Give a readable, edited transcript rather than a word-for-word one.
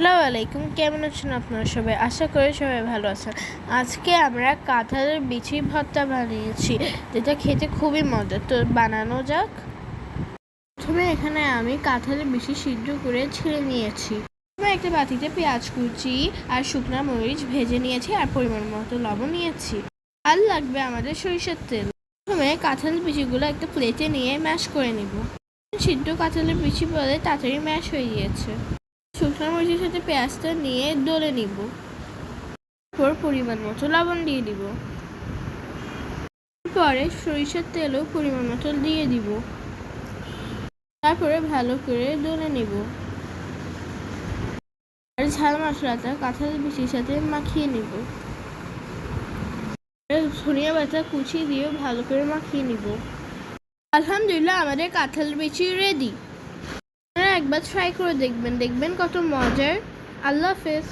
আসসালামু আলাইকুম, কেমন আছেন আপনারা সবাই? আশা করি সবাই ভালো আছেন। আজকে আমরা কাঁঠালের বিচি ভর্তা বানিয়েছি, যেটা খেতে খুবই মজার। তো বানানো যাক। প্রথমে এখানে আমি কাঁঠালের বিচি সিদ্ধ করে ছেড়ে নিয়েছি। প্রথমে একটা বাটিতে পেঁয়াজ কুচি আর শুকনো মরিচ ভেজে নিয়েছি, আর পরিমাণ মতো লবণ নিয়েছি। আর লাগবে আমাদের সরিষার তেল। প্রথমে কাঁঠালের বিচিগুলো একটা প্লেটে নিয়ে ম্যাশ করে নিব। সিদ্ধ কাঁঠালের বিচি বলে তাড়াতাড়ি ম্যাশ হয়ে গিয়েছে। শুকনো মরিচের সাথে পেঁয়াজটা নিয়ে ডলে নিব। তারপর পরিমাণ মতো লবণ দিয়ে দিব। পরে সরিষার তেলও পরিমাণ মতো দিয়ে দিব। তারপরে ভালো করে ডলে নিব। আর ঝাল মশলাটা কাঁঠালের বিচির সাথে মাখিয়ে নিব। ধনিয়া পাতা কুচি দিয়ে ভালো করে মাখিয়ে নিব। আলহামদুলিল্লাহ, আমাদের কাঁঠালের বিচি রেডি। আপনারা একবার ট্রাই করে দেখবেন কত মজার। আল্লাহ হাফেজ।